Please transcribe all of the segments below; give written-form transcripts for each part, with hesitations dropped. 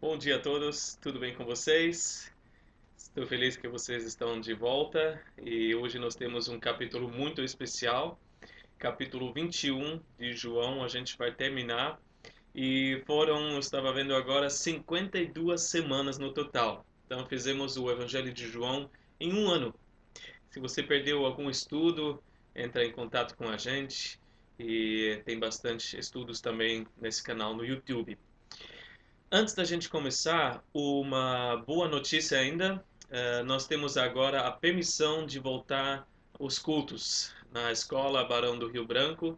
Bom dia a todos, tudo bem com vocês? Estou feliz que vocês estão de volta e hoje nós temos um capítulo muito especial, capítulo 21 de João, a gente vai terminar e eu estava vendo agora, 52 semanas no total. Então fizemos o Evangelho de João em um ano. Se você perdeu algum estudo, entra em contato com a gente e tem bastante estudos também nesse canal no YouTube. Antes da gente começar, uma boa notícia ainda. Nós temos agora a permissão de voltar os cultos na Escola Barão do Rio Branco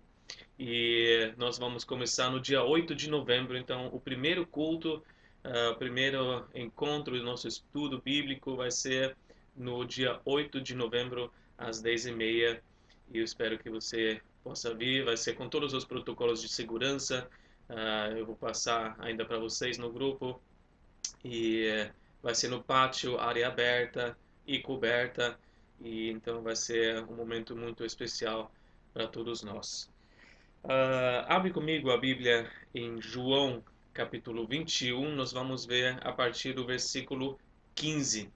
e nós vamos começar no dia 8 de novembro. Então, o primeiro culto, o primeiro encontro do nosso estudo bíblico vai ser no dia 8 de novembro, às 10h30. E eu espero que você possa vir. Vai ser com todos os protocolos de segurança. Eu vou passar ainda para vocês no grupo e vai ser no pátio, área aberta e coberta, e então vai ser um momento muito especial para todos nós. Abre comigo a Bíblia em João capítulo 21, nós vamos ver a partir do versículo 15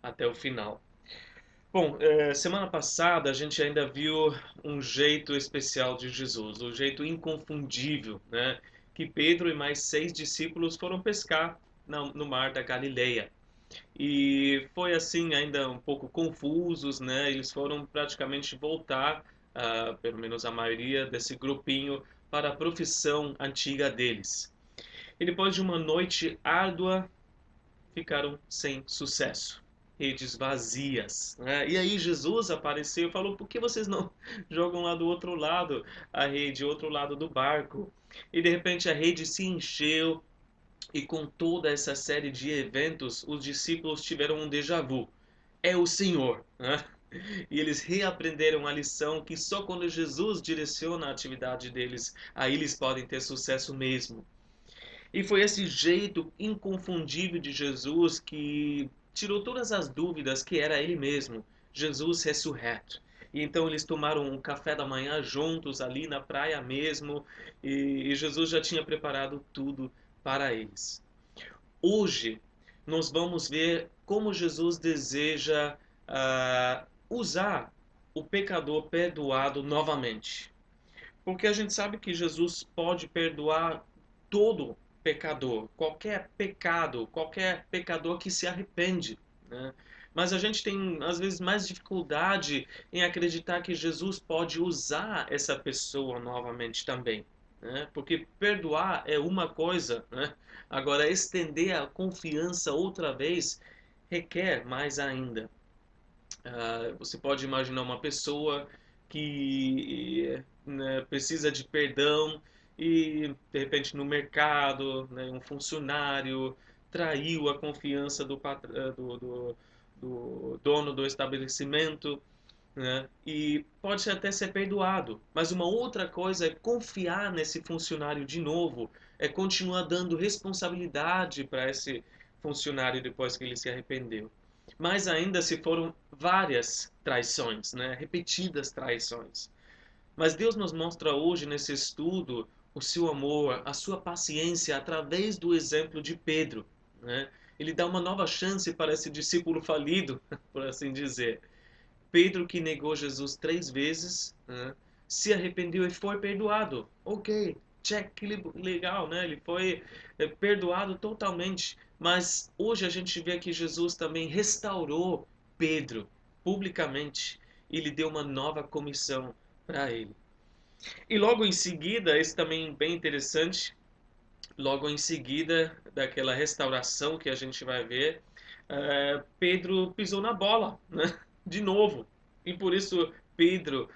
até o final. Bom, semana passada a gente ainda viu um jeito especial de Jesus, o jeito inconfundível, né? Que Pedro e mais 6 discípulos foram pescar no mar da Galileia. E foi assim ainda um pouco confusos, né? Eles foram praticamente voltar, pelo menos a maioria desse grupinho, para a profissão antiga deles. E depois de uma noite árdua, ficaram sem sucesso. Redes vazias, né? E aí Jesus apareceu e falou: por que vocês não jogam lá do outro lado a rede, outro lado do barco? E de repente a rede se encheu e com toda essa série de eventos, os discípulos tiveram um déjà vu. É o Senhor, né? E eles reaprenderam a lição que só quando Jesus direciona a atividade deles, aí eles podem ter sucesso mesmo. E foi esse jeito inconfundível de Jesus que tirou todas as dúvidas que era ele mesmo, Jesus ressurreto. E então eles tomaram um café da manhã juntos ali na praia mesmo, e Jesus já tinha preparado tudo para eles. Hoje nós vamos ver como Jesus deseja usar o pecador perdoado novamente. Porque a gente sabe que Jesus pode perdoar todo pecador, qualquer pecador que se arrepende, né? Mas a gente tem, às vezes, mais dificuldade em acreditar que Jesus pode usar essa pessoa novamente também, né? Porque perdoar é uma coisa, né? Agora, estender a confiança outra vez requer mais ainda. Você pode imaginar uma pessoa que, né, precisa de perdão e de repente no mercado, né, um funcionário traiu a confiança do dono do estabelecimento, né, e pode até ser perdoado. Mas uma outra coisa é confiar nesse funcionário de novo, é continuar dando responsabilidade para esse funcionário depois que ele se arrependeu. Mais ainda se foram várias traições, né? Repetidas traições. Mas Deus nos mostra hoje nesse estudo o seu amor, a sua paciência através do exemplo de Pedro, né? Ele dá uma nova chance para esse discípulo falido, por assim dizer. Pedro, que negou Jesus 3 vezes, né, se arrependeu e foi perdoado. Ok, check, que legal, né? Ele foi perdoado totalmente. Mas hoje a gente vê que Jesus também restaurou Pedro publicamente e lhe deu uma nova comissão para ele. E logo em seguida, esse também bem interessante, logo em seguida daquela restauração que a gente vai ver, Pedro pisou na bola, né? De novo. E por isso Pedro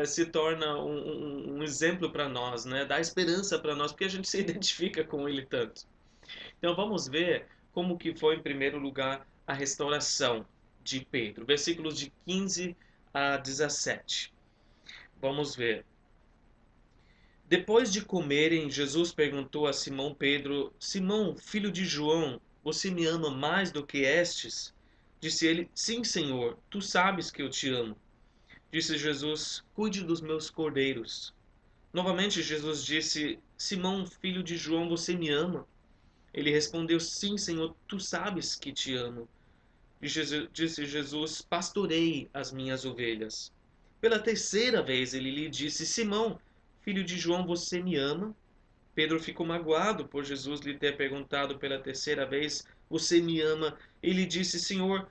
se torna um exemplo para nós, né? Dá esperança para nós, porque a gente se identifica com ele tanto. Então vamos ver como que foi, em primeiro lugar, a restauração de Pedro. Versículos de 15 a 17. Vamos ver. Depois de comerem, Jesus perguntou a Simão Pedro: Simão, filho de João, você me ama mais do que estes? Disse ele: Sim, Senhor, tu sabes que eu te amo. Disse Jesus: Cuide dos meus cordeiros. Novamente Jesus disse: Simão, filho de João, você me ama? Ele respondeu: Sim, Senhor, tu sabes que te amo. E disse Jesus: Pastorei as minhas ovelhas. Pela terceira vez ele lhe disse: Simão, filho de João, você me ama? Pedro ficou magoado por Jesus lhe ter perguntado pela terceira vez: Você me ama? Ele disse: Senhor,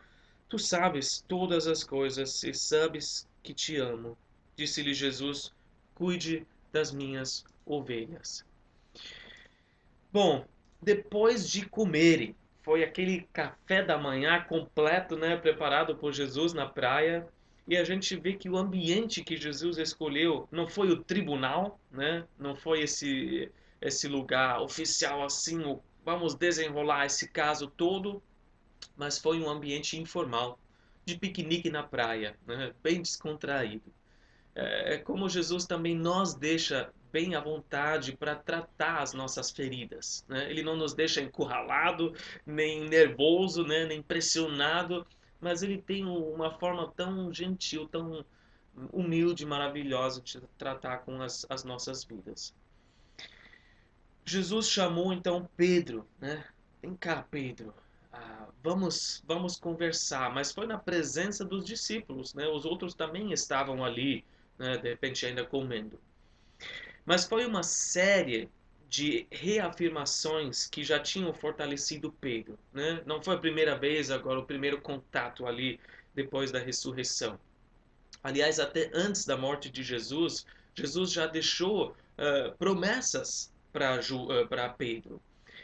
tu sabes todas as coisas e sabes que te amo. Disse-lhe Jesus: Cuide das minhas ovelhas. Bom, depois de comerem, foi aquele café da manhã completo, né, preparado por Jesus na praia, e a gente vê que o ambiente que Jesus escolheu não foi o tribunal, né, não foi esse lugar oficial assim, vamos desenrolar esse caso todo, mas foi um ambiente informal, de piquenique na praia, né, bem descontraído. É como Jesus também nos deixa bem à vontade para tratar as nossas feridas, né? Ele não nos deixa encurralado, nem nervoso, né? Nem pressionado, mas ele tem uma forma tão gentil, tão humilde, maravilhosa de tratar com as nossas vidas. Jesus chamou então Pedro, né? Vem cá, Pedro. Vamos conversar, mas foi na presença dos discípulos, né? Os outros também estavam ali, né? De repente ainda comendo. Mas foi uma série de reafirmações que já tinham fortalecido Pedro, né? Não foi a primeira vez, agora o primeiro contato ali depois da ressurreição. Aliás, até antes da morte de Jesus, Jesus já deixou promessas para Pedro.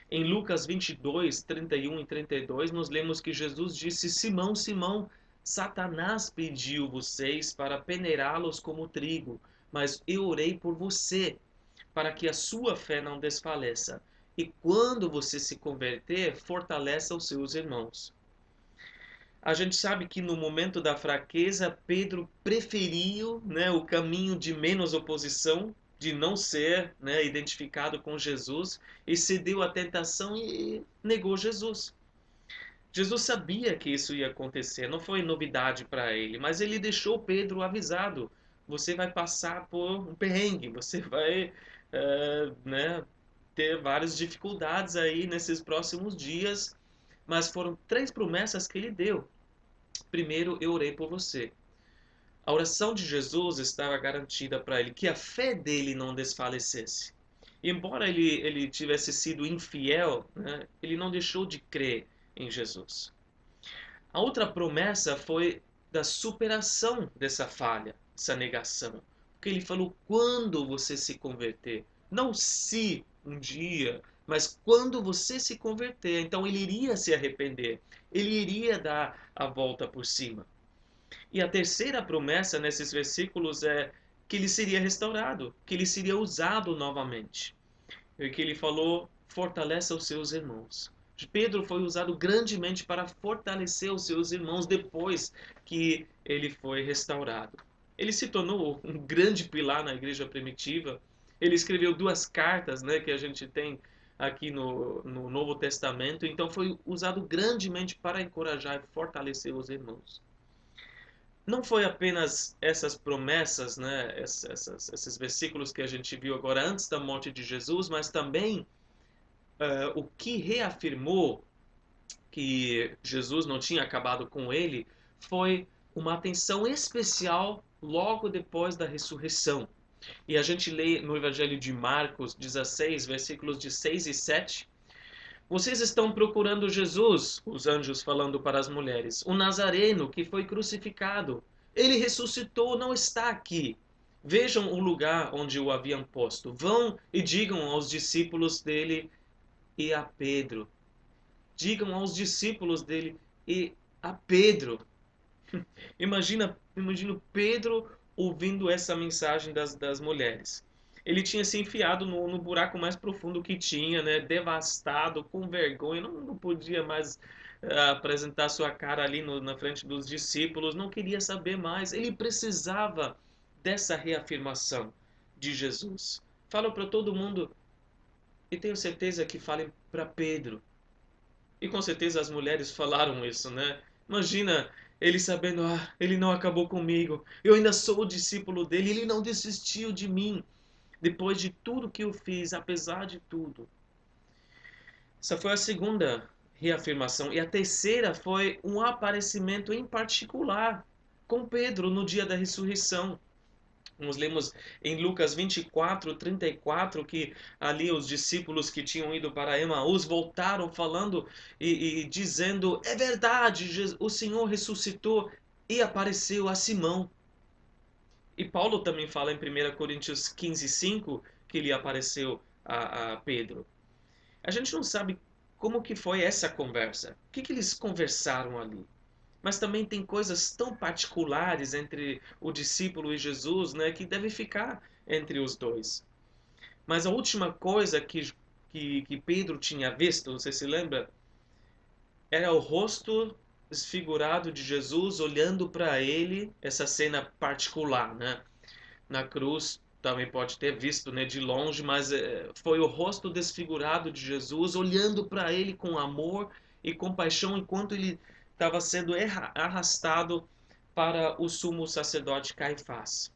Em Lucas 22, 31 e 32, nós lemos que Jesus disse: Simão, Simão, Satanás pediu vocês para peneirá-los como trigo, mas eu orei por você, para que a sua fé não desfaleça. E quando você se converter, fortaleça os seus irmãos. A gente sabe que no momento da fraqueza, Pedro preferiu, né, o caminho de menos oposição, de não ser, né, identificado com Jesus, e cedeu à tentação e negou Jesus. Jesus sabia que isso ia acontecer, não foi novidade para ele, mas ele deixou Pedro avisado: você vai passar por um perrengue, você vai, né, ter várias dificuldades aí nesses próximos dias, mas foram três promessas que ele deu. Primeiro, eu orei por você. A oração de Jesus estava garantida para ele, que a fé dele não desfalecesse. E embora ele tivesse sido infiel, né, ele não deixou de crer em Jesus. A outra promessa foi da superação dessa falha, dessa negação. Porque ele falou: quando você se converter, não se um dia, mas quando você se converter. Então ele iria se arrepender, ele iria dar a volta por cima. E a terceira promessa nesses versículos é que ele seria restaurado, que ele seria usado novamente. E que ele falou: fortaleça os seus irmãos. Pedro foi usado grandemente para fortalecer os seus irmãos depois que ele foi restaurado. Ele se tornou um grande pilar na igreja primitiva. Ele escreveu duas cartas, né, que a gente tem aqui no Novo Testamento. Então foi usado grandemente para encorajar e fortalecer os irmãos. Não foi apenas essas promessas, né, esses versículos que a gente viu agora antes da morte de Jesus, mas também o que reafirmou que Jesus não tinha acabado com ele foi uma atenção especial logo depois da ressurreição. E a gente lê no Evangelho de Marcos 16, versículos de 6 e 7. Vocês estão procurando Jesus, os anjos falando para as mulheres, o Nazareno que foi crucificado. Ele ressuscitou, não está aqui. Vejam o lugar onde o haviam posto. Vão e digam aos discípulos dele e a Pedro. Digam aos discípulos dele e a Pedro. Imagina Pedro ouvindo essa mensagem das mulheres. Ele tinha se enfiado no buraco mais profundo que tinha, né? Devastado, com vergonha, não podia mais apresentar sua cara ali na frente dos discípulos, não queria saber mais. Ele precisava dessa reafirmação de Jesus. Fala para todo mundo, e tenho certeza que falem para Pedro. E com certeza as mulheres falaram isso, né? Imagina ele sabendo: ele não acabou comigo, eu ainda sou o discípulo dele, ele não desistiu de mim, depois de tudo que eu fiz, apesar de tudo. Essa foi a segunda reafirmação. E a terceira foi um aparecimento em particular com Pedro no dia da ressurreição. Nós lemos em Lucas 24:34 que ali os discípulos que tinham ido para Emaús voltaram falando e dizendo: é verdade, o Senhor ressuscitou e apareceu a Simão. E Paulo também fala em 1 Coríntios 15:5 que ele apareceu a Pedro. A gente não sabe como que foi essa conversa, o que eles conversaram ali. Mas também tem coisas tão particulares entre o discípulo e Jesus, né, que deve ficar entre os dois. Mas a última coisa que Pedro tinha visto, você se lembra? Era o rosto desfigurado de Jesus olhando para ele, essa cena particular, né? Na cruz também pode ter visto, né, de longe, mas foi o rosto desfigurado de Jesus olhando para ele com amor e compaixão enquanto ele estava sendo arrastado para o sumo sacerdote Caifás.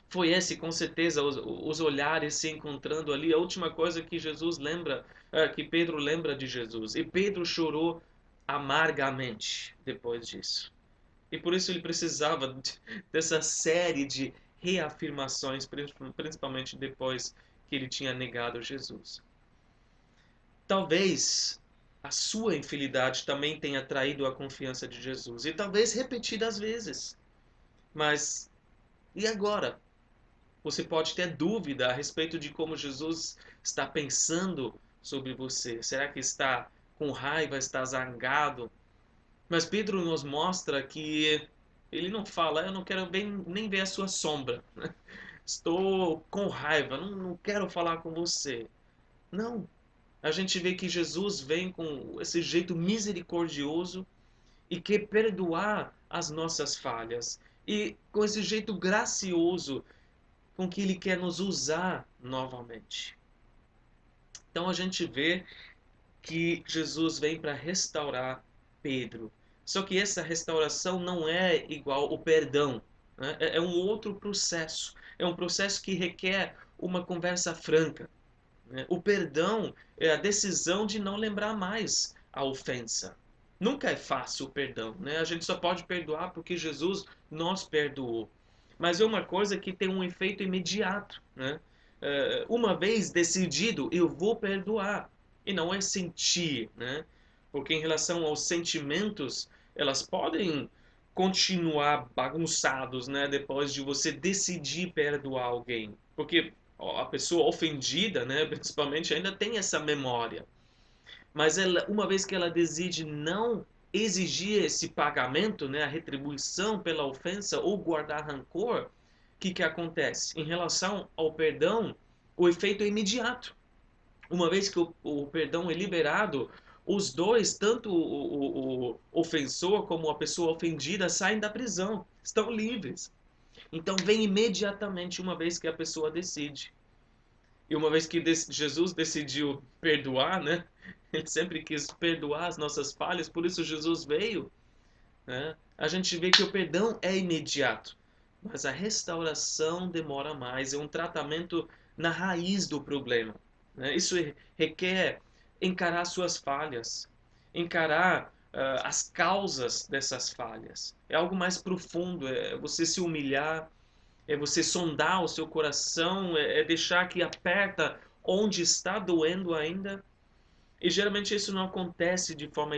Foi esse, com certeza, os olhares se encontrando ali, a última coisa que Jesus lembra, que Pedro lembra de Jesus. E Pedro chorou amargamente depois disso. E por isso ele precisava dessa série de reafirmações, principalmente depois que ele tinha negado Jesus. Talvez a sua infidelidade também tenha traído a confiança de Jesus, e talvez repetidas vezes. Mas e agora? Você pode ter dúvida a respeito de como Jesus está pensando sobre você. Será que está com raiva, está zangado? Mas Pedro nos mostra que ele não fala, eu não quero nem ver a sua sombra. Estou com raiva, não quero falar com você. Não. A gente vê que Jesus vem com esse jeito misericordioso e quer perdoar as nossas falhas. E com esse jeito gracioso com que ele quer nos usar novamente. Então a gente vê que Jesus vem para restaurar Pedro. Só que essa restauração não é igual o perdão, né? É um outro processo. É um processo que requer uma conversa franca, né? O perdão é a decisão de não lembrar mais a ofensa. Nunca é fácil o perdão, né? A gente só pode perdoar porque Jesus nos perdoou. Mas é uma coisa que tem um efeito imediato, né? Uma vez decidido, eu vou perdoar. E não é sentir, né? Porque em relação aos sentimentos, elas podem continuar bagunçados, né? Depois de você decidir perdoar alguém. Porque a pessoa ofendida, né, principalmente, ainda tem essa memória. Mas ela, uma vez que ela decide não exigir esse pagamento, né, a retribuição pela ofensa ou guardar rancor, o que acontece? Em relação ao perdão, o efeito é imediato. Uma vez que o perdão é liberado, os dois, tanto o ofensor como a pessoa ofendida, saem da prisão, estão livres. Então vem imediatamente uma vez que a pessoa decide. E uma vez que Jesus decidiu perdoar, né? Ele sempre quis perdoar as nossas falhas, por isso Jesus veio, né? A gente vê que o perdão é imediato, mas a restauração demora mais, é um tratamento na raiz do problema, né? Isso requer encarar suas falhas, encarar as causas dessas falhas. É algo mais profundo, é você se humilhar, é você sondar o seu coração, é deixar que aperta onde está doendo ainda. E geralmente isso não acontece de forma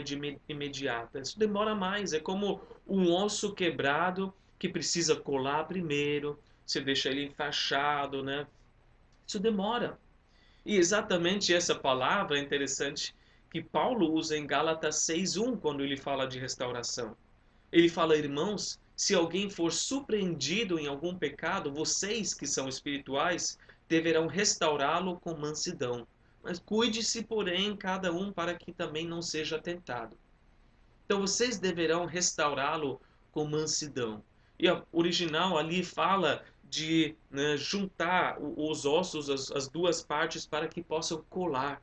imediata. Isso demora mais. É como um osso quebrado que precisa colar primeiro. Você deixa ele enfaixado, né? Isso demora. E exatamente essa palavra é interessante que Paulo usa em Gálatas 6:1 quando ele fala de restauração. Ele fala, irmãos, se alguém for surpreendido em algum pecado, vocês que são espirituais deverão restaurá-lo com mansidão. Mas cuide-se, porém, cada um para que também não seja tentado. Então vocês deverão restaurá-lo com mansidão. E o original ali fala de, né, juntar os ossos, as duas partes, para que possam colar,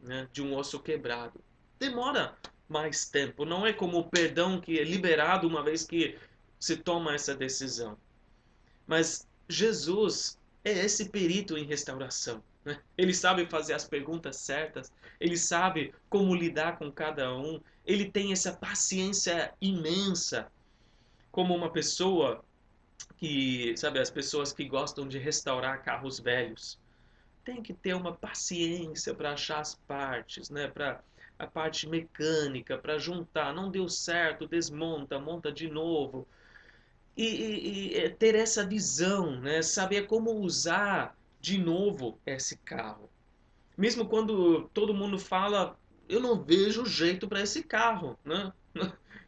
né, de um osso quebrado. Demora mais tempo. Não é como o perdão que é liberado uma vez que se toma essa decisão. Mas Jesus é esse perito em restauração. né? Ele sabe fazer as perguntas certas, ele sabe como lidar com cada um, ele tem essa paciência imensa, como uma pessoa que, sabe, as pessoas que gostam de restaurar carros velhos. Tem que ter uma paciência para achar as partes, né? Para a parte mecânica, para juntar. Não deu certo, desmonta, monta de novo. E ter essa visão, né? Saber como usar de novo esse carro. Mesmo quando todo mundo fala, eu não vejo jeito para esse carro, né?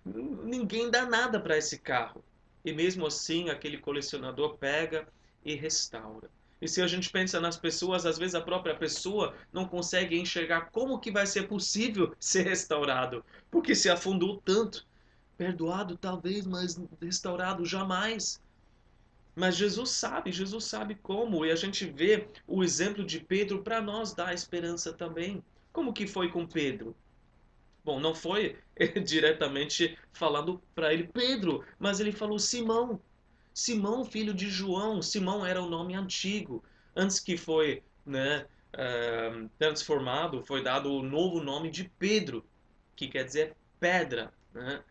Ninguém dá nada para esse carro. E mesmo assim, aquele colecionador pega e restaura. E se a gente pensa nas pessoas, às vezes a própria pessoa não consegue enxergar como que vai ser possível ser restaurado, porque se afundou tanto. Perdoado talvez, mas restaurado jamais. Mas Jesus sabe como, e a gente vê o exemplo de Pedro para nós dar esperança também. Como que foi com Pedro? Bom, não foi diretamente falando para ele Pedro, mas ele falou Simão. Simão, filho de João. Simão era o nome antigo. Antes que foi, né, transformado, foi dado o novo nome de Pedro, que quer dizer pedra, né?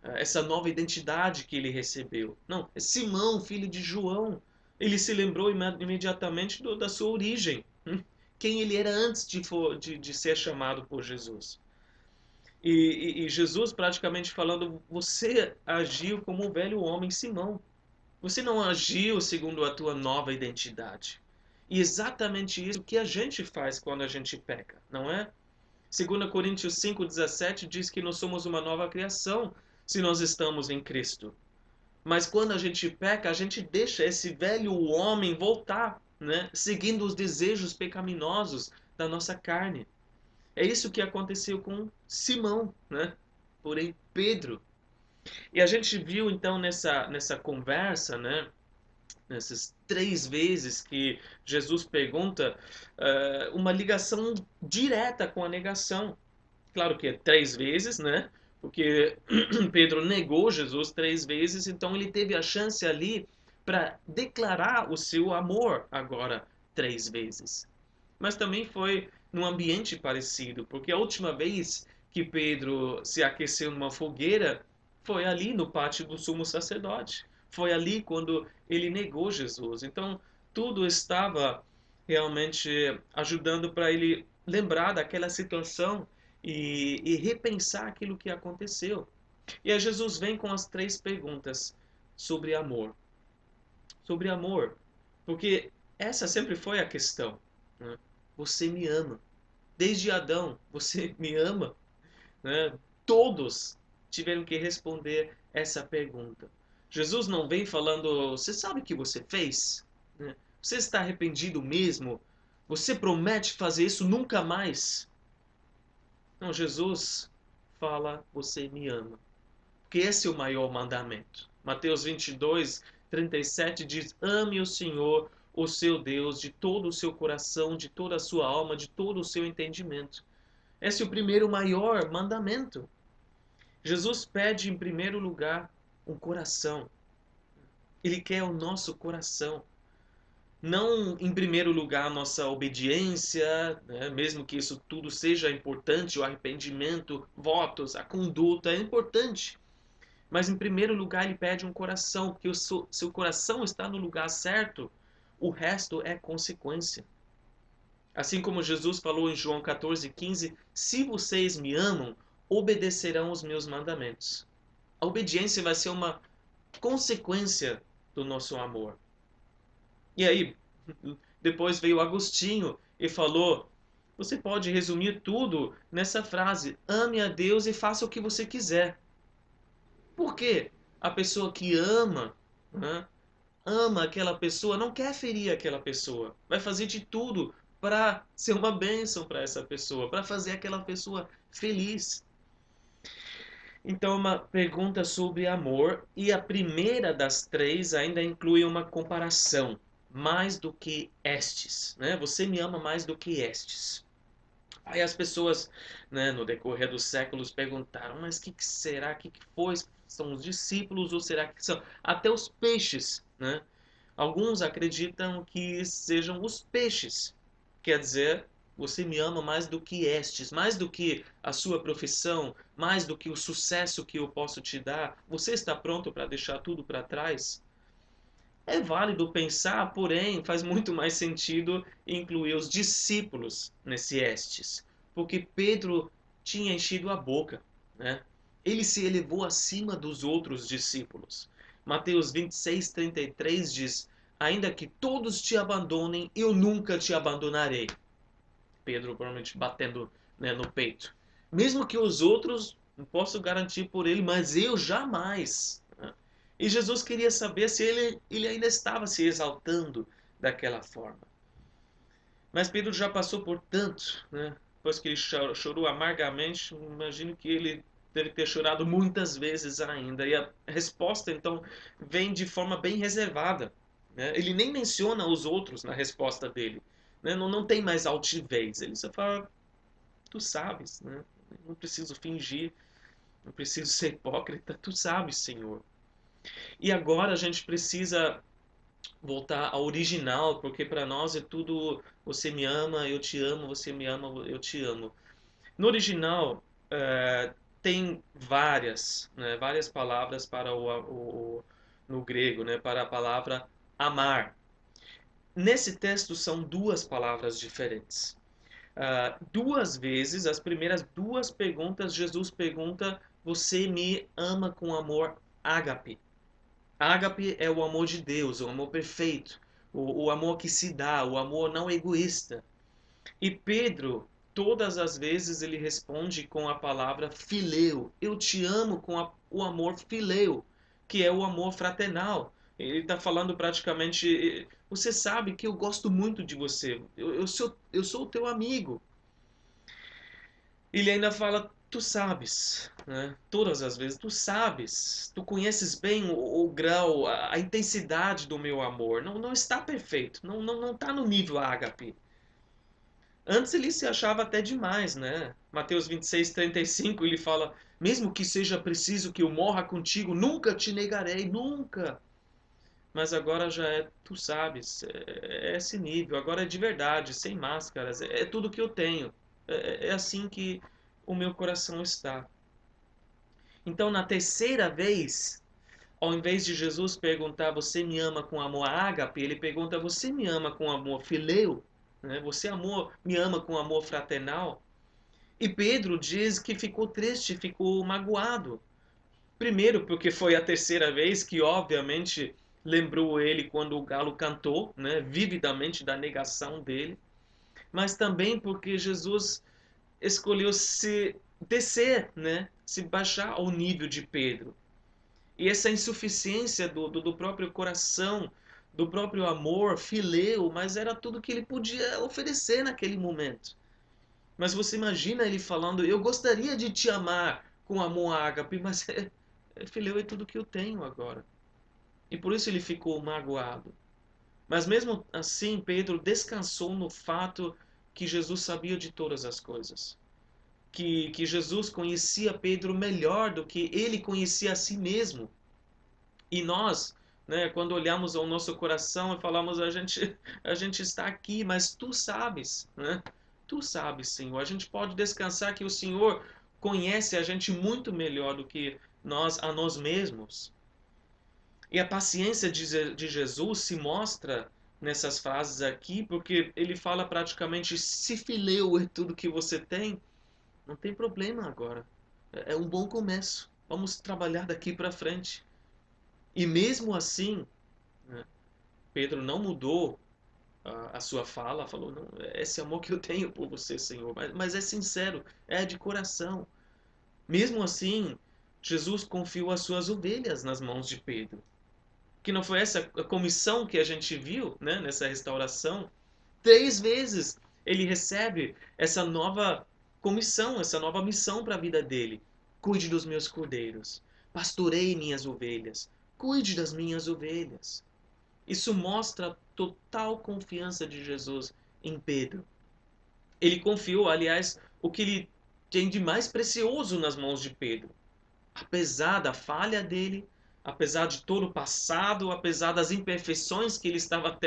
Essa nova identidade que ele recebeu. Não, é Simão, filho de João. Ele se lembrou imediatamente da sua origem, quem ele era antes de ser chamado por Jesus. E Jesus, praticamente falando, você agiu como um velho homem, Simão. Você não agiu segundo a tua nova identidade. E exatamente isso que a gente faz quando a gente peca, não é? 2 Coríntios 5,17 diz que nós somos uma nova criação se nós estamos em Cristo. Mas quando a gente peca, a gente deixa esse velho homem voltar, né? Seguindo os desejos pecaminosos da nossa carne. É isso que aconteceu com Simão, né? Porém, Pedro. E a gente viu então nessa conversa, né? Nessas 3 vezes que Jesus pergunta, uma ligação direta com a negação. Claro que é 3 vezes, né? Porque Pedro negou Jesus 3 vezes, então ele teve a chance ali para declarar o seu amor agora 3 vezes. Mas também foi num ambiente parecido, porque a última vez que Pedro se aqueceu numa fogueira foi ali no pátio do sumo sacerdote. Foi ali quando ele negou Jesus. Então, tudo estava realmente ajudando para ele lembrar daquela situação e repensar aquilo que aconteceu. E aí Jesus vem com as 3 perguntas sobre amor. Sobre amor, porque essa sempre foi a questão, né? Você me ama. Desde Adão, você me ama, né? Todos tiveram que responder essa pergunta. Jesus não vem falando, você sabe o que você fez? Né? Você está arrependido mesmo? Você promete fazer isso nunca mais? Não, Jesus fala, você me ama. Porque esse é o maior mandamento. Mateus 22, 37 diz, ame o Senhor, o seu Deus, de todo o seu coração, de toda a sua alma, de todo o seu entendimento. Esse é o primeiro maior mandamento. Jesus pede em primeiro lugar um coração. Ele quer o nosso coração. Não em primeiro lugar a nossa obediência, né? Mesmo que isso tudo seja importante, o arrependimento, votos, a conduta é importante. Mas em primeiro lugar ele pede um coração, porque o seu coração está no lugar certo, o resto é consequência. Assim como Jesus falou em João 14,15, se vocês me amam, obedecerão os meus mandamentos. A obediência vai ser uma consequência do nosso amor. E aí, depois veio Agostinho e falou, você pode resumir tudo nessa frase, ame a Deus e faça o que você quiser. Por quê? A pessoa que ama, né, ama aquela pessoa, não quer ferir aquela pessoa. Vai fazer de tudo para ser uma bênção para essa pessoa, para fazer aquela pessoa feliz. Então, uma pergunta sobre amor, e a primeira das 3 ainda inclui uma comparação. Mais do que estes, né? Você me ama mais do que estes. Aí as pessoas, né, no decorrer dos séculos perguntaram, mas o que será? O que foi? São os discípulos ou será que são até os peixes, né? Alguns acreditam que sejam os peixes. quer dizer, você me ama mais do que estes, mais do que a sua profissão, mais do que o sucesso que eu posso te dar. Você está pronto para deixar tudo para trás? É válido pensar, porém, faz muito mais sentido incluir os discípulos nesse estes, porque Pedro tinha enchido a boca, né? Ele se elevou acima dos outros discípulos. Mateus 26:33 diz: ainda que todos te abandonem, eu nunca te abandonarei. Pedro provavelmente batendo, né, no peito. Mesmo que os outros, não posso garantir por ele, mas eu jamais. Né? E Jesus queria saber se ele ainda estava se exaltando daquela forma. Mas Pedro já passou por tanto, né? Depois que ele chorou amargamente, imagino que ele deve ter chorado muitas vezes ainda. E a resposta, então, vem de forma bem reservada. Né? Ele nem menciona os outros na resposta dele. Né? Não tem mais altivez. Ele só fala, tu sabes, né? Não preciso fingir, não preciso ser hipócrita, tu sabes, Senhor. E agora a gente precisa voltar ao original, porque para nós é tudo você me ama, eu te amo, você me ama, eu te amo. No original tem várias, né, várias palavras para no grego, né, para a palavra amar. Nesse texto são duas palavras diferentes. Duas vezes, as primeiras duas perguntas, Jesus pergunta: você me ama com amor ágape? Ágape é o amor de Deus, o amor perfeito, o amor que se dá, o amor não egoísta. E Pedro, todas as vezes, ele responde com a palavra fileu. Eu te amo com o amor fileu, que é o amor fraternal. Ele está falando praticamente: você sabe que eu gosto muito de você, eu sou o teu amigo. Ele ainda fala, tu sabes, né? Todas as vezes, tu sabes, tu conheces bem o grau, a intensidade do meu amor. Não está perfeito, não está no nível ágape. Antes ele se achava até demais, né? Mateus 26:35 ele fala, mesmo que seja preciso que eu morra contigo, nunca te negarei, nunca. Mas agora já é, tu sabes, é esse nível, agora é de verdade, sem máscaras, é tudo que eu tenho. É assim que o meu coração está. Então, na terceira vez, ao invés de Jesus perguntar, você me ama com amor ágape, ele pergunta, você me ama com amor fileu? Né? Me ama com amor fraternal? E Pedro diz que ficou triste, ficou magoado. Primeiro, porque foi a terceira vez que, obviamente, lembrou ele quando o galo cantou, né, vividamente da negação dele. Mas também porque Jesus escolheu se descer, né, se baixar ao nível de Pedro. E essa insuficiência do próprio coração, do próprio amor, fileu, mas era tudo que ele podia oferecer naquele momento. Mas você imagina ele falando, eu gostaria de te amar com amor ágape, mas fileu é tudo que eu tenho agora. E por isso ele ficou magoado. Mas mesmo assim, Pedro descansou no fato que Jesus sabia de todas as coisas. Que Jesus conhecia Pedro melhor do que ele conhecia a si mesmo. E nós, né, quando olhamos ao nosso coração e falamos, a gente está aqui, mas tu sabes, né? Tu sabes, Senhor. A gente pode descansar que o Senhor conhece a gente muito melhor do que nós a nós mesmos. E a paciência de Jesus se mostra nessas frases aqui, porque ele fala praticamente: se fileu é tudo que você tem, não tem problema agora. É um bom começo. Vamos trabalhar daqui para frente. E mesmo assim, né, Pedro não mudou a sua fala, falou: não, esse amor que eu tenho por você, Senhor, mas é sincero, é de coração. Mesmo assim, Jesus confiou as suas ovelhas nas mãos de Pedro. Que não foi essa a comissão que a gente viu, né, nessa restauração? 3 vezes ele recebe essa nova comissão, essa nova missão para a vida dele. Cuide dos meus cordeiros, pastorei minhas ovelhas, cuide das minhas ovelhas. Isso mostra a total confiança de Jesus em Pedro. Ele confiou, aliás, o que ele tem de mais precioso nas mãos de Pedro. Apesar da falha dele, apesar de todo o passado, apesar das imperfeições que ele estava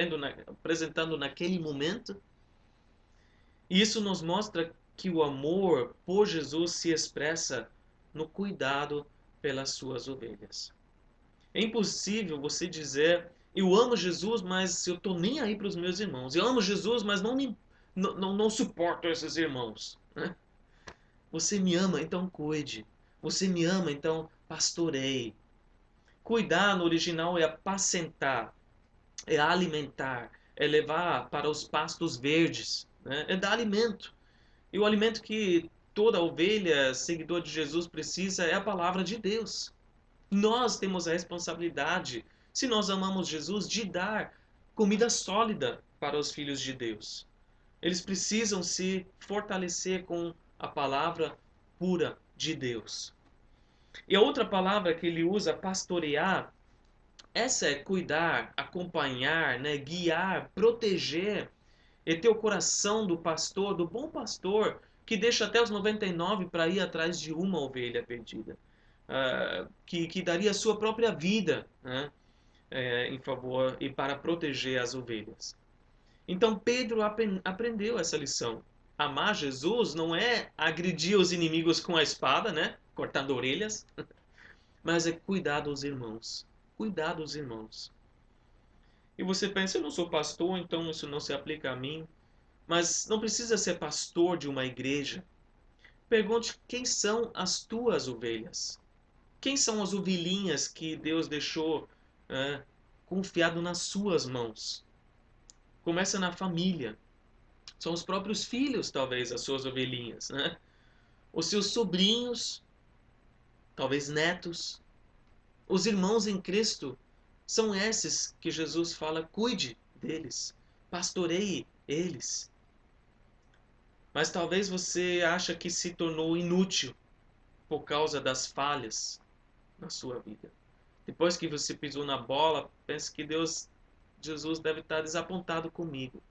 apresentando naquele momento, E isso nos mostra que o amor por Jesus se expressa no cuidado pelas suas ovelhas. É impossível você dizer, eu amo Jesus, mas eu estou nem aí para os meus irmãos. Eu amo Jesus, mas não suporto esses irmãos. Né? Você me ama, então cuide. Você me ama, então pastoreie. Cuidar no original é apacentar, é alimentar, é levar para os pastos verdes, né? É dar alimento. E o alimento que toda ovelha, seguidor de Jesus, precisa é a palavra de Deus. Nós temos a responsabilidade, se nós amamos Jesus, de dar comida sólida para os filhos de Deus. Eles precisam se fortalecer com a palavra pura de Deus. E a outra palavra que ele usa, pastorear, essa é cuidar, acompanhar, né, guiar, proteger. E ter o coração do pastor, do bom pastor, que deixa até os 99 para ir atrás de uma ovelha perdida. Que daria a sua própria vida, né, em favor e para proteger as ovelhas. Então Pedro aprendeu essa lição. Amar Jesus não é agredir os inimigos com a espada, né, cortando orelhas, mas é cuidar dos irmãos. Cuidar dos irmãos. E você pensa, eu não sou pastor, então isso não se aplica a mim. Mas não precisa ser pastor de uma igreja. Pergunte quem são as tuas ovelhas. Quem são as ovelhinhas que Deus deixou confiado nas suas mãos? Começa na família. São os próprios filhos, talvez, as suas ovelhinhas. Né? Os seus sobrinhos, talvez netos. Os irmãos em Cristo são esses que Jesus fala, cuide deles, pastoreie eles. Mas talvez você acha que se tornou inútil por causa das falhas na sua vida. Depois que você pisou na bola, pensa que Jesus deve estar desapontado comigo.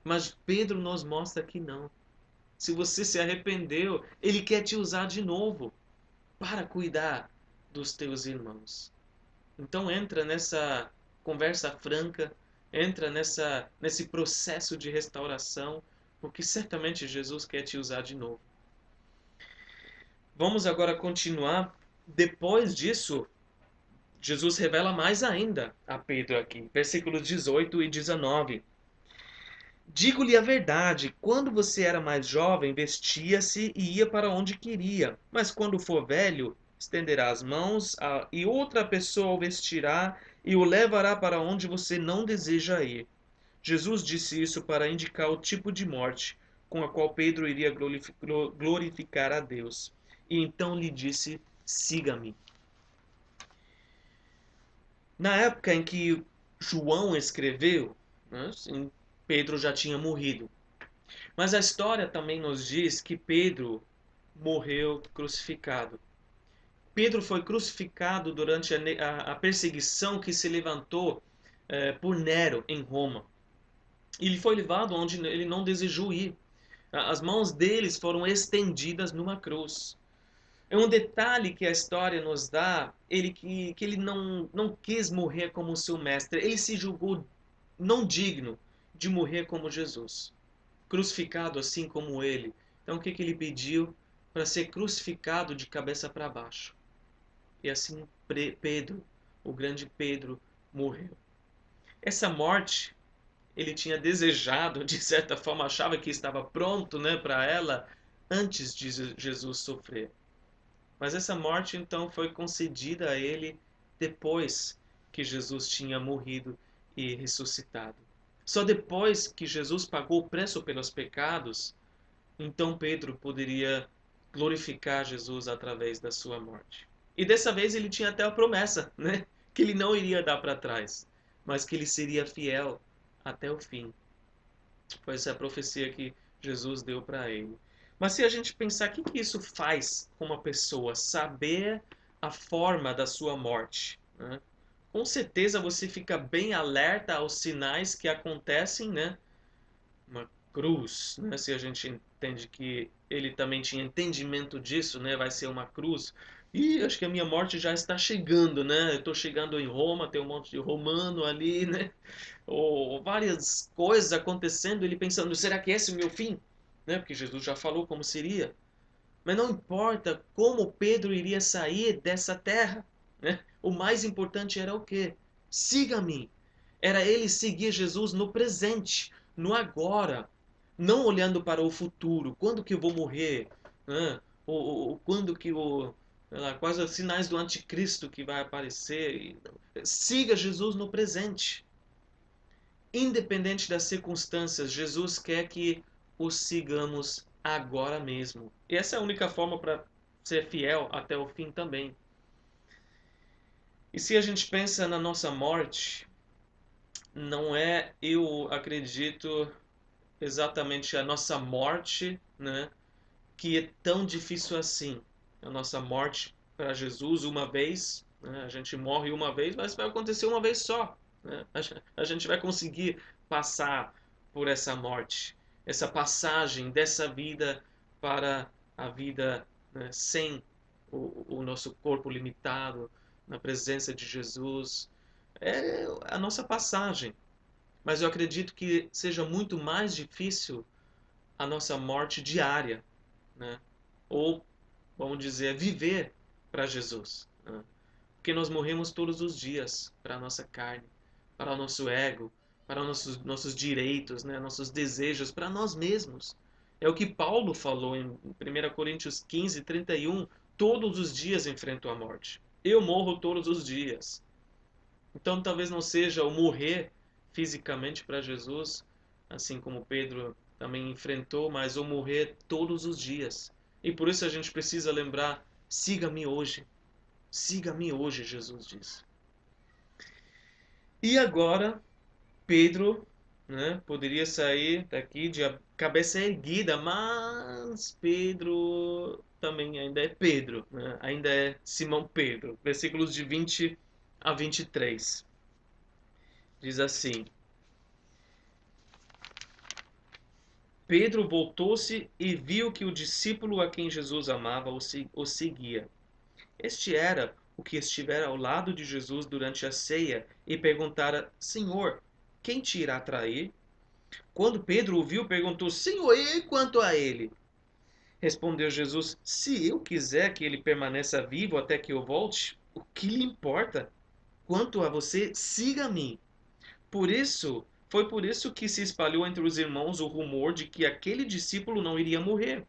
Mas Pedro nos mostra que não. Se você se arrependeu, ele quer te usar de novo para cuidar dos teus irmãos. Então entra nessa conversa franca, entra nesse processo de restauração, porque certamente Jesus quer te usar de novo. Vamos agora continuar. Depois disso, Jesus revela mais ainda a Pedro aqui, versículos 18 e 19. Digo-lhe a verdade, quando você era mais jovem, vestia-se e ia para onde queria, mas quando for velho, estenderá as mãos e outra pessoa o vestirá e o levará para onde você não deseja ir. Jesus disse isso para indicar o tipo de morte com a qual Pedro iria glorificar a Deus. E então lhe disse: siga-me. Na época em que João escreveu, né, Pedro já tinha morrido. Mas a história também nos diz que Pedro morreu crucificado. Pedro foi crucificado durante a perseguição que se levantou por Nero em Roma. Ele foi levado onde ele não desejou ir. As mãos deles foram estendidas numa cruz. É um detalhe que a história nos dá, que ele não quis morrer como seu mestre. Ele se julgou não digno de morrer como Jesus, crucificado assim como ele. Então o que ele pediu? Para ser crucificado de cabeça para baixo. E assim Pedro, o grande Pedro, morreu. Essa morte ele tinha desejado, de certa forma, achava que estava pronto, né, para ela antes de Jesus sofrer. Mas essa morte então foi concedida a ele depois que Jesus tinha morrido e ressuscitado. Só depois que Jesus pagou o preço pelos pecados, então Pedro poderia glorificar Jesus através da sua morte. E dessa vez ele tinha até a promessa, né? Que ele não iria dar para trás, mas que ele seria fiel até o fim. Foi essa a profecia que Jesus deu para ele. Mas se a gente pensar, o que isso faz com uma pessoa? Saber a forma da sua morte, né? Com certeza você fica bem alerta aos sinais que acontecem, né? Uma cruz, né? Se a gente entende que ele também tinha entendimento disso, né? Vai ser uma cruz. e acho que a minha morte já está chegando, né? Eu estou chegando em Roma, tem um monte de romano ali, né? Ou várias coisas acontecendo, ele pensando, será que esse é o meu fim? Né? Porque Jesus já falou como seria. Mas não importa como Pedro iria sair dessa terra, né? O mais importante era o quê? Siga-me. Era ele seguir Jesus no presente, no agora, não olhando para o futuro. Quando que eu vou morrer? Né? Quando que o sei lá, quais os sinais do anticristo que vai aparecer? Siga Jesus no presente. Independente das circunstâncias, Jesus quer que o sigamos agora mesmo. E essa é a única forma para ser fiel até o fim também. E se a gente pensa na nossa morte, não é, eu acredito, exatamente a nossa morte, né, que é tão difícil assim. A nossa morte para Jesus uma vez, né, a gente morre uma vez, mas vai acontecer uma vez só. Né? A gente vai conseguir passar por essa morte, essa passagem dessa vida para a vida, né, sem o nosso corpo limitado, na presença de Jesus. É a nossa passagem. Mas eu acredito que seja muito mais difícil a nossa morte diária, né? Ou, vamos dizer, viver para Jesus. Né? Porque nós morremos todos os dias para a nossa carne, para o nosso ego, para nossos direitos, né? Nossos desejos, para nós mesmos. É o que Paulo falou em 1 Coríntios 15, 31. Todos os dias enfrento a morte. Eu morro todos os dias. Então talvez não seja o morrer fisicamente para Jesus, assim como Pedro também enfrentou, mas o morrer todos os dias. E por isso a gente precisa lembrar: siga-me hoje. Siga-me hoje, Jesus diz. E agora, Pedro, né, poderia sair daqui de cabeça erguida, mas Pedro também ainda é Pedro, né? Ainda é Simão Pedro. Versículos de 20 a 23. Diz assim: Pedro voltou-se e viu que o discípulo a quem Jesus amava o seguia. Este era o que estivera ao lado de Jesus durante a ceia e perguntara: Senhor, quem te irá trair? Quando Pedro o viu, perguntou: Senhor, e quanto a ele? Respondeu Jesus: Se eu quiser que ele permaneça vivo até que eu volte, o que lhe importa? Quanto a você, siga-me. Foi por isso que se espalhou entre os irmãos o rumor de que aquele discípulo não iria morrer.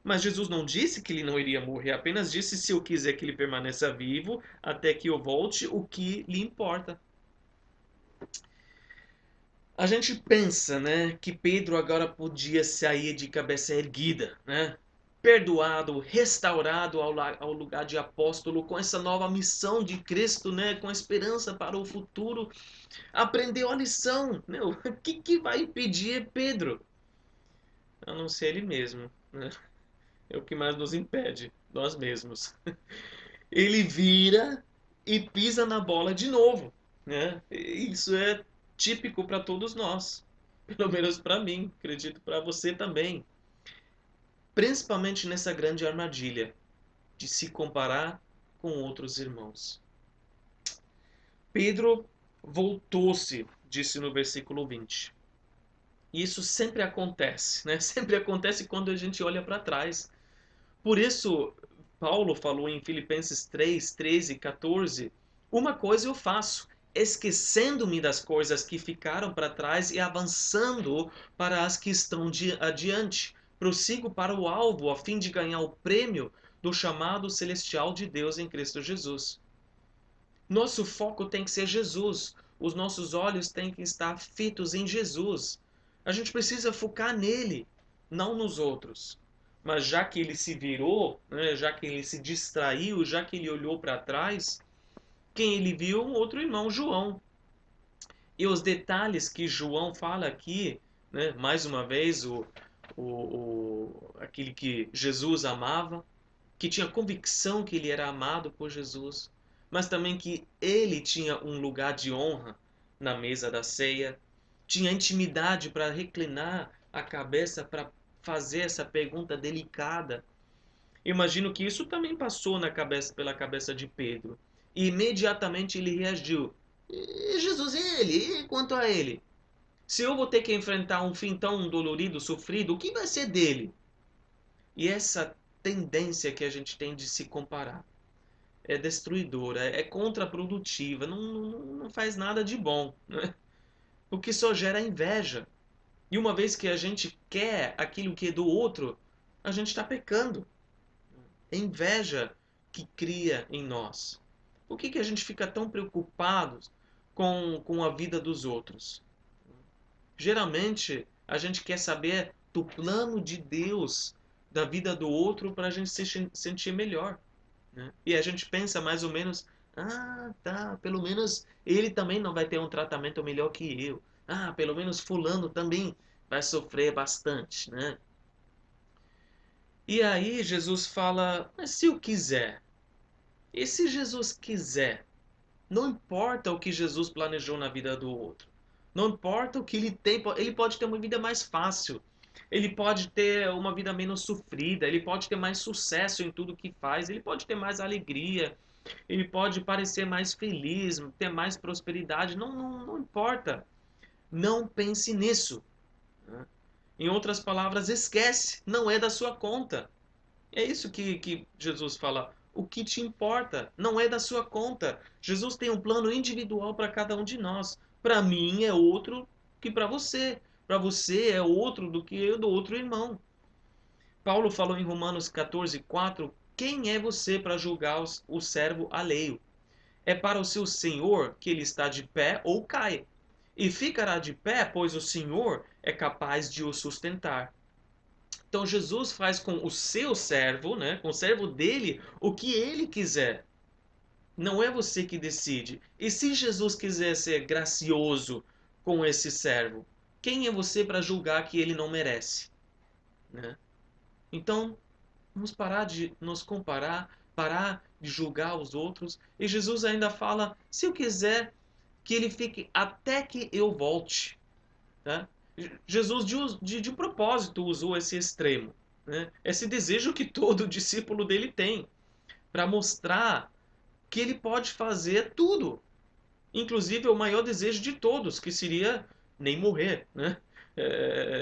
Mas Jesus não disse que ele não iria morrer, apenas disse: se eu quiser que ele permaneça vivo até que eu volte, o que lhe importa. A gente pensa, né, que Pedro agora podia sair de cabeça erguida, né? Perdoado, restaurado ao lugar de apóstolo, com essa nova missão de Cristo, né? Com esperança para o futuro. Aprendeu a lição. Meu, o que vai impedir Pedro? A não ser ele mesmo, né? É o que mais nos impede, nós mesmos. Ele vira e pisa na bola de novo, né? Isso é típico para todos nós, pelo menos para mim, acredito para você também. Principalmente nessa grande armadilha de se comparar com outros irmãos. Pedro voltou-se, disse no versículo 20. E isso sempre acontece, né? Sempre acontece quando a gente olha para trás. Por isso, Paulo falou em Filipenses 3, 13 e 14: Uma coisa eu faço, esquecendo-me das coisas que ficaram para trás e avançando para as que estão adiante. Prossigo para o alvo, a fim de ganhar o prêmio do chamado celestial de Deus em Cristo Jesus. Nosso foco tem que ser Jesus. Os nossos olhos têm que estar fitos em Jesus. A gente precisa focar nele, não nos outros. Mas já que ele se virou, né, já que ele se distraiu, já que ele olhou para trás, quem ele viu? Um outro irmão, João. E os detalhes que João fala aqui, né, mais uma vez, aquele que Jesus amava, que tinha convicção que ele era amado por Jesus, mas também que ele tinha um lugar de honra na mesa da ceia, tinha intimidade para reclinar a cabeça para fazer essa pergunta delicada. Imagino que isso também passou pela cabeça de Pedro. E imediatamente ele reagiu. E Jesus, e ele? E quanto a ele? Se eu vou ter que enfrentar um fim tão dolorido, sofrido, o que vai ser dele? E essa tendência que a gente tem de se comparar é destruidora, é contraprodutiva, não faz nada de bom, né? Porque só gera inveja. E uma vez que a gente quer aquilo que é do outro, a gente está pecando. É inveja que cria em nós. Por que a gente fica tão preocupado com a vida dos outros? Geralmente, a gente quer saber do plano de Deus da vida do outro para a gente se sentir melhor, né? E a gente pensa mais ou menos, ah, tá, pelo menos ele também não vai ter um tratamento melhor que eu. Ah, pelo menos fulano também vai sofrer bastante, né? E aí Jesus fala, mas se eu quiser? E se Jesus quiser? Não importa o que Jesus planejou na vida do outro. Não importa o que ele tem, ele pode ter uma vida mais fácil. Ele pode ter uma vida menos sofrida, ele pode ter mais sucesso em tudo que faz, ele pode ter mais alegria, ele pode parecer mais feliz, ter mais prosperidade. Não importa. Não pense nisso, né? Em outras palavras, esquece. Não é da sua conta. É isso que Jesus fala. O que te importa não é da sua conta. Jesus tem um plano individual para cada um de nós. Para mim é outro que para você. Para você é outro do que do outro irmão. Paulo falou em Romanos 14:4. Quem é você para julgar o servo alheio? É para o seu senhor que ele está de pé ou cai. E ficará de pé, pois o Senhor é capaz de o sustentar. Então Jesus faz com o seu servo, né, com o servo dele, o que ele quiser. Não é você que decide. E se Jesus quiser ser gracioso com esse servo, quem é você para julgar que ele não merece, né? Então, vamos parar de nos comparar, parar de julgar os outros. E Jesus ainda fala: se eu quiser que ele fique até que eu volte, tá? Jesus de propósito usou esse extremo, né? Esse desejo que todo discípulo dele tem, para mostrar que ele pode fazer tudo, inclusive o maior desejo de todos, que seria nem morrer, né?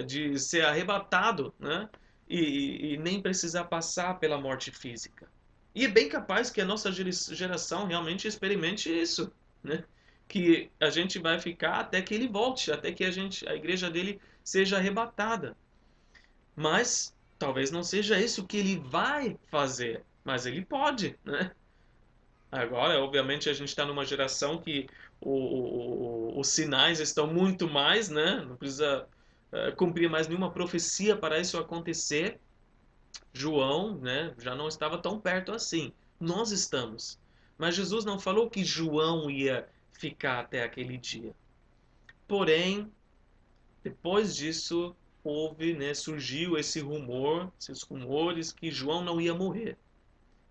De ser arrebatado, né? E nem precisar passar pela morte física. E é bem capaz que a nossa geração realmente experimente isso, né? Que a gente vai ficar até que ele volte, até que a igreja dele seja arrebatada. Mas talvez não seja isso que ele vai fazer, mas ele pode, né? Agora, obviamente, a gente está numa geração que os sinais estão muito mais, né? Não precisa cumprir mais nenhuma profecia para isso acontecer. João, né, já não estava tão perto assim. Nós estamos. Mas Jesus não falou que João ia ficar até aquele dia. Porém, depois disso, houve, né, surgiu esse rumor, esses rumores que João não ia morrer.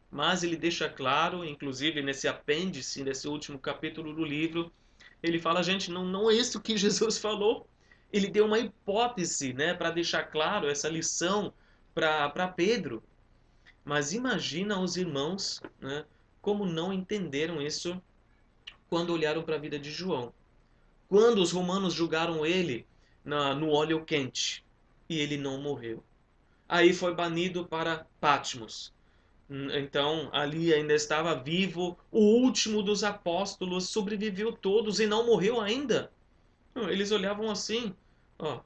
Mas ele deixa claro, inclusive nesse apêndice, nesse último capítulo do livro, ele fala, gente, não é isso que Jesus falou. Ele deu uma hipótese, né, para deixar claro essa lição para Pedro. Mas imagina os irmãos, né, como não entenderam isso quando olharam para a vida de João. Quando os romanos julgaram ele no óleo quente e ele não morreu. Aí foi banido para Patmos. Então, ali ainda estava vivo o último dos apóstolos, sobreviveu todos e não morreu ainda. Eles olhavam assim, ó,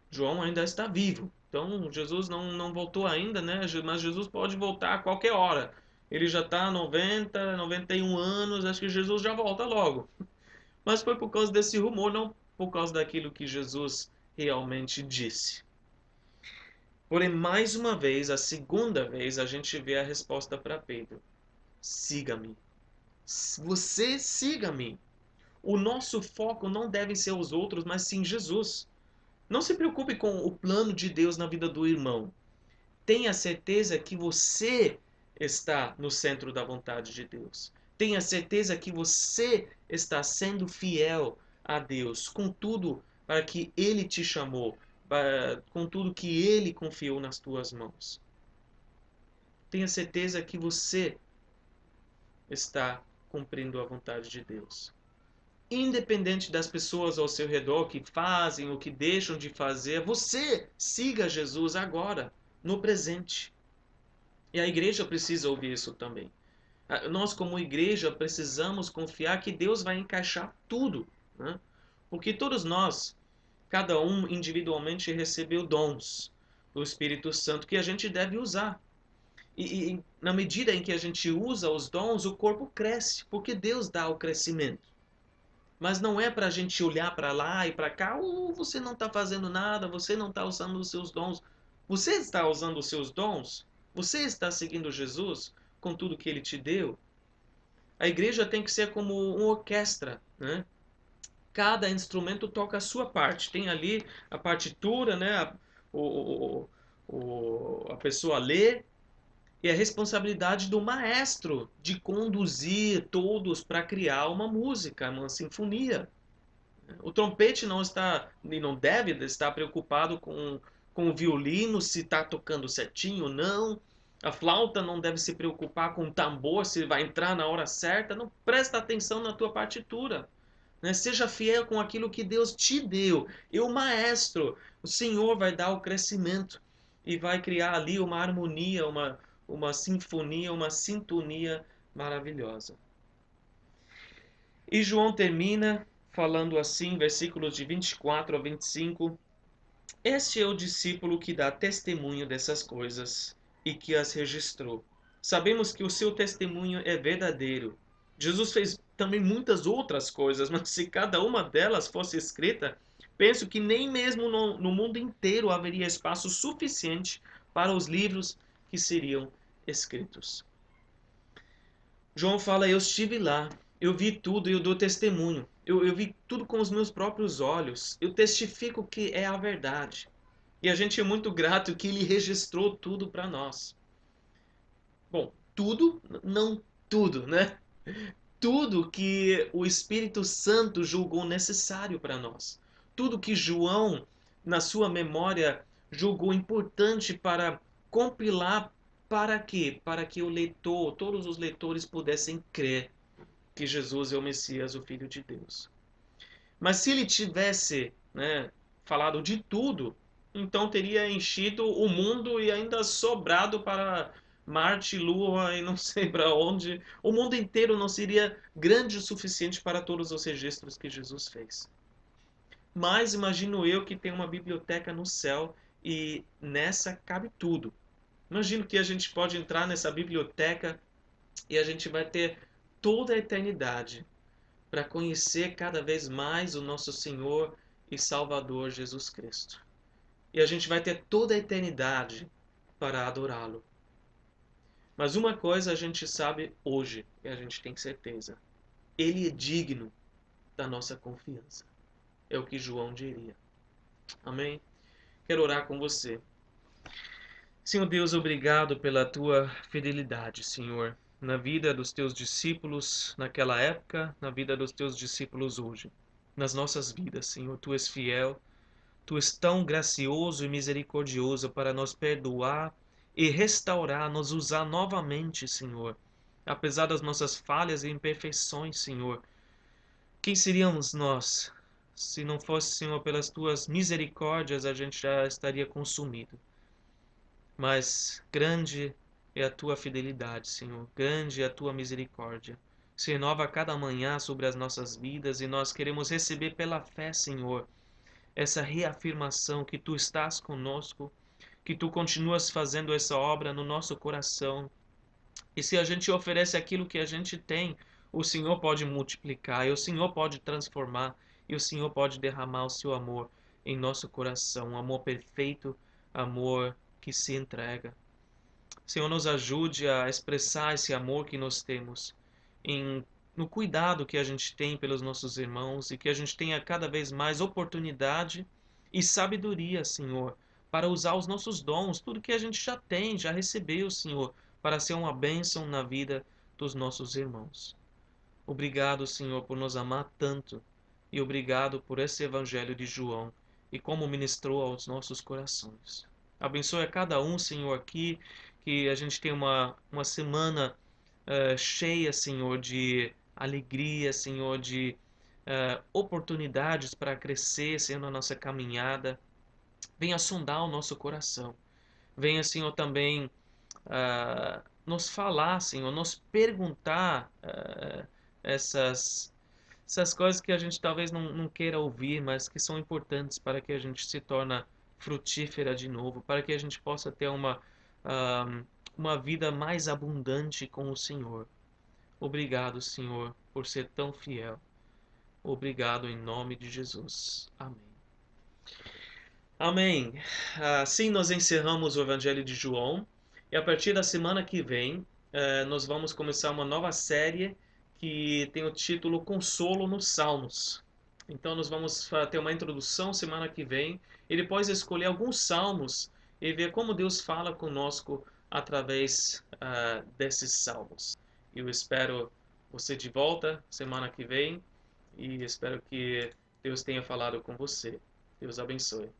João ainda está vivo. Então, Jesus não voltou ainda, né? Mas Jesus pode voltar a qualquer hora. Ele já está 90, 91 anos, acho que Jesus já volta logo. Mas foi por causa desse rumor, não por causa daquilo que Jesus realmente disse. Porém, mais uma vez, a segunda vez, a gente vê a resposta para Pedro. Siga-me. Você siga-me. O nosso foco não deve ser os outros, mas sim Jesus. Não se preocupe com o plano de Deus na vida do irmão. Tenha certeza que você está no centro da vontade de Deus. Tenha certeza que você está sendo fiel a Deus, com tudo para que Ele te chamou, com tudo que Ele confiou nas tuas mãos. tenha certeza que você está cumprindo a vontade de Deus. Independente das pessoas ao seu redor que fazem ou que deixam de fazer, você siga Jesus agora, no presente. E a igreja precisa ouvir isso também. Nós, como igreja, precisamos confiar que Deus vai encaixar tudo, né? Porque todos nós, cada um individualmente, recebeu dons do Espírito Santo que a gente deve usar. E na medida em que a gente usa os dons, o corpo cresce, porque Deus dá o crescimento. Mas não é para a gente olhar para lá e para cá, você não está fazendo nada, você não está usando os seus dons. Você está usando os seus dons? Você está seguindo Jesus com tudo que Ele te deu? A igreja tem que ser como uma orquestra, né? Cada instrumento toca a sua parte. Tem ali a partitura, né? A pessoa lê, e a responsabilidade do maestro de conduzir todos para criar uma música, uma sinfonia. O trompete não está e não deve estar preocupado com o violino, se está tocando certinho ou não. A flauta não deve se preocupar com o tambor, se vai entrar na hora certa. Não, presta atenção na tua partitura. Né? Seja fiel com aquilo que Deus te deu. E o maestro, o Senhor vai dar o crescimento e vai criar ali uma harmonia, uma sinfonia, uma sintonia maravilhosa. E João termina falando assim, versículos de 24 a 25. Este é o discípulo que dá testemunho dessas coisas e que as registrou. Sabemos que o seu testemunho é verdadeiro. Jesus fez também muitas outras coisas, mas se cada uma delas fosse escrita, penso que nem mesmo no mundo inteiro haveria espaço suficiente para os livros que seriam escritos. João fala, eu estive lá, eu vi tudo e eu dou testemunho. Eu vi tudo com os meus próprios olhos. Eu testifico que é a verdade. E a gente é muito grato que ele registrou tudo para nós. Bom, tudo, não tudo, né? Tudo que o Espírito Santo julgou necessário para nós. Tudo que João, na sua memória, julgou importante para compilar. Para quê? Para que o leitor, todos os leitores pudessem crer que Jesus é o Messias, o Filho de Deus. Mas se ele tivesse, né, falado de tudo, então teria enchido o mundo e ainda sobrado para Marte, Lua e não sei para onde. O mundo inteiro não seria grande o suficiente para todos os registros que Jesus fez. Mas imagino eu que tem uma biblioteca no céu e nessa cabe tudo. Imagino que a gente pode entrar nessa biblioteca e a gente vai ter toda a eternidade para conhecer cada vez mais o nosso Senhor e Salvador Jesus Cristo. E a gente vai ter toda a eternidade para adorá-lo. Mas uma coisa a gente sabe hoje, e a gente tem certeza: Ele é digno da nossa confiança. É o que João diria. Amém? Quero orar com você. Senhor Deus, obrigado pela tua fidelidade, Senhor, na vida dos teus discípulos naquela época, na vida dos teus discípulos hoje, nas nossas vidas, Senhor. Tu és fiel, tu és tão gracioso e misericordioso para nos perdoar e restaurar, nos usar novamente, Senhor. Apesar das nossas falhas e imperfeições, Senhor, quem seríamos nós? Se não fosse, Senhor, pelas tuas misericórdias, a gente já estaria consumido. Mas grande é a tua fidelidade, Senhor. Grande é a tua misericórdia. Se renova a cada manhã sobre as nossas vidas e nós queremos receber pela fé, Senhor, essa reafirmação que tu estás conosco, que tu continuas fazendo essa obra no nosso coração. E se a gente oferece aquilo que a gente tem, o Senhor pode multiplicar, e o Senhor pode transformar, e o Senhor pode derramar o seu amor em nosso coração, um amor perfeito, amor que se entrega. Senhor, nos ajude a expressar esse amor que nós temos no cuidado que a gente tem pelos nossos irmãos e que a gente tenha cada vez mais oportunidade e sabedoria, Senhor, para usar os nossos dons, tudo que a gente já tem, já recebeu, Senhor, para ser uma bênção na vida dos nossos irmãos. Obrigado, Senhor, por nos amar tanto e obrigado por esse Evangelho de João e como ministrou aos nossos corações. Abençoe a cada um, Senhor, aqui que a gente tenha uma semana cheia, Senhor, de alegria, Senhor, de oportunidades para crescer, Senhor, na nossa caminhada. Venha sondar o nosso coração. Venha, Senhor, também nos falar, Senhor, nos perguntar essas, essas coisas que a gente talvez não queira ouvir, mas que são importantes para que a gente se torne frutífera de novo, para que a gente possa ter uma vida mais abundante com o Senhor. Obrigado, Senhor, por ser tão fiel. Obrigado em nome de Jesus. Amém. Amém. Assim nós encerramos o Evangelho de João. E a partir da semana que vem, nós vamos começar uma nova série que tem o título Consolo nos Salmos. Então nós vamos ter uma introdução semana que vem e depois escolher alguns salmos e ver como Deus fala conosco através desses salmos. Eu espero você de volta semana que vem e espero que Deus tenha falado com você. Deus abençoe.